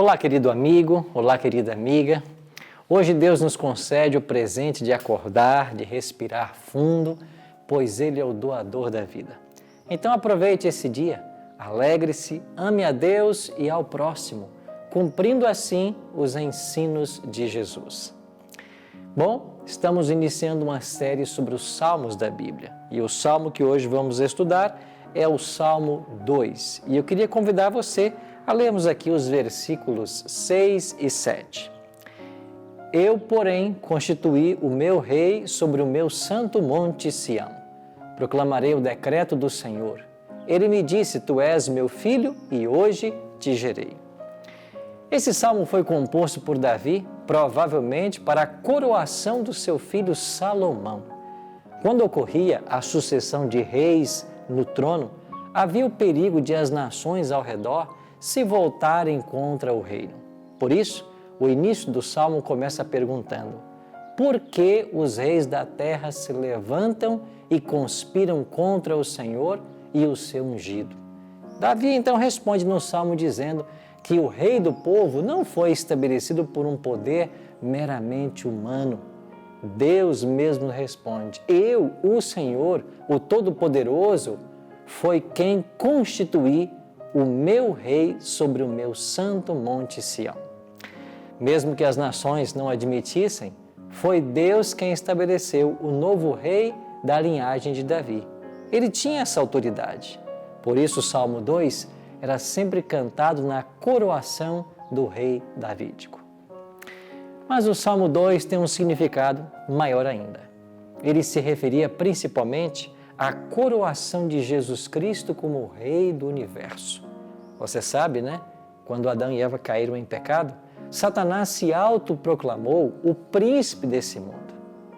Olá, querido amigo, olá, querida amiga. Hoje Deus nos concede o presente de acordar, de respirar fundo, pois Ele é o doador da vida. Então aproveite esse dia, alegre-se, ame a Deus e ao próximo, cumprindo assim os ensinos de Jesus. Bom, estamos iniciando uma série sobre os Salmos da Bíblia e o Salmo que hoje vamos estudar é o Salmo 2. E eu queria convidar você a lermos aqui os versículos 6 e 7. Eu, porém, constituí o meu rei sobre o meu santo monte Sião. Proclamarei o decreto do Senhor. Ele me disse, tu és meu filho e hoje te gerei. Esse salmo foi composto por Davi, provavelmente para a coroação do seu filho Salomão. Quando ocorria a sucessão de reis no trono, havia o perigo de as nações ao redor se voltarem contra o reino. Por isso, o início do salmo começa perguntando: por que os reis da terra se levantam e conspiram contra o Senhor e o seu ungido? Davi então responde no salmo dizendo que o rei do povo não foi estabelecido por um poder meramente humano. Deus mesmo responde: eu, o Senhor, o Todo-Poderoso, foi quem constituí o meu rei sobre o meu santo monte Sião. Mesmo que as nações não admitissem, foi Deus quem estabeleceu o novo rei da linhagem de Davi. Ele tinha essa autoridade. Por isso o Salmo 2 era sempre cantado na coroação do rei davídico. Mas o Salmo 2 tem um significado maior ainda. Ele se referia principalmente à coroação de Jesus Cristo como Rei do Universo. Você sabe, né? Quando Adão e Eva caíram em pecado, Satanás se autoproclamou o príncipe desse mundo.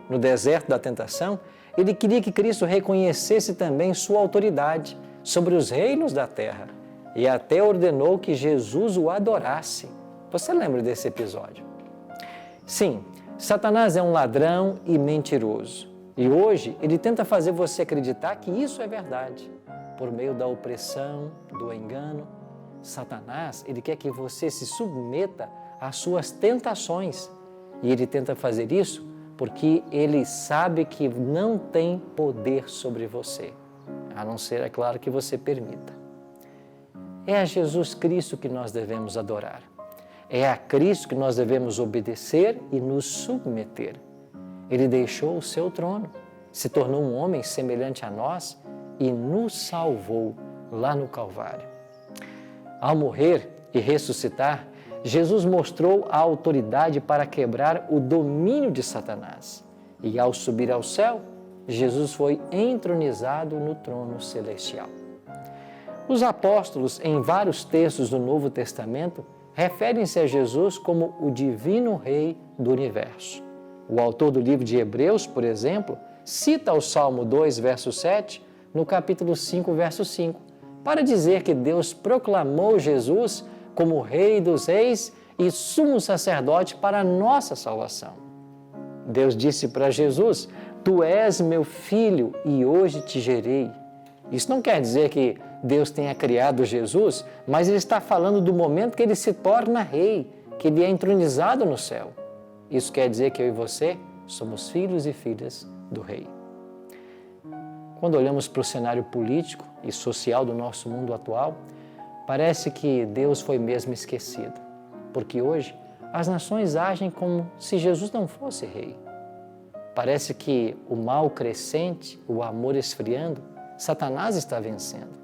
No deserto da tentação, ele queria que Cristo reconhecesse também sua autoridade sobre os reinos da terra e até ordenou que Jesus o adorasse. Você lembra desse episódio? Sim, Satanás é um ladrão e mentiroso. E hoje ele tenta fazer você acreditar que isso é verdade. Por meio da opressão, do engano, Satanás, ele quer que você se submeta às suas tentações. E ele tenta fazer isso porque ele sabe que não tem poder sobre você, a não ser, é claro, que você permita. É a Jesus Cristo que nós devemos adorar. É a Cristo que nós devemos obedecer e nos submeter. Ele deixou o seu trono, se tornou um homem semelhante a nós e nos salvou lá no Calvário. Ao morrer e ressuscitar, Jesus mostrou a autoridade para quebrar o domínio de Satanás. E ao subir ao céu, Jesus foi entronizado no trono celestial. Os apóstolos, em vários textos do Novo Testamento, referem-se a Jesus como o divino rei do universo. O autor do livro de Hebreus, por exemplo, cita o Salmo 2, verso 7, no capítulo 5, verso 5, para dizer que Deus proclamou Jesus como Rei dos Reis e sumo sacerdote para a nossa salvação. Deus disse para Jesus: tu és meu filho e hoje te gerei. Isso não quer dizer que Deus tenha criado Jesus, mas ele está falando do momento que ele se torna rei, que ele é entronizado no céu. Isso quer dizer que eu e você somos filhos e filhas do rei. Quando olhamos para o cenário político e social do nosso mundo atual, parece que Deus foi mesmo esquecido, porque hoje as nações agem como se Jesus não fosse rei. Parece que o mal crescente, o amor esfriando, Satanás está vencendo.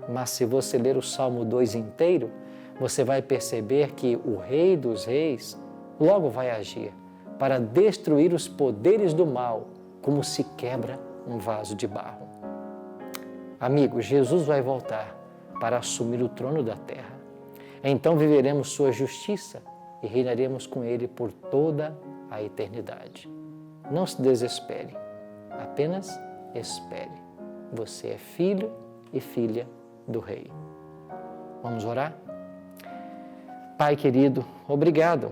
Mas se você ler o Salmo 2 inteiro, você vai perceber que o Rei dos Reis logo vai agir para destruir os poderes do mal, como se quebra um vaso de barro. Amigo, Jesus vai voltar para assumir o trono da terra. Então viveremos sua justiça e reinaremos com ele por toda a eternidade. Não se desespere, apenas espere. Você é filho e filha do Rei. Vamos orar? Pai querido, obrigado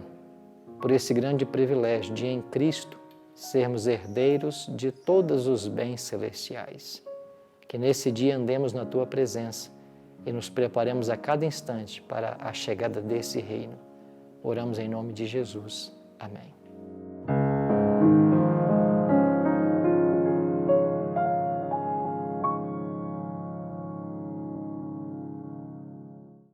por esse grande privilégio de, em Cristo, sermos herdeiros de todos os bens celestiais. Que nesse dia andemos na Tua presença e nos preparemos a cada instante para a chegada desse reino. Oramos em nome de Jesus. Amém.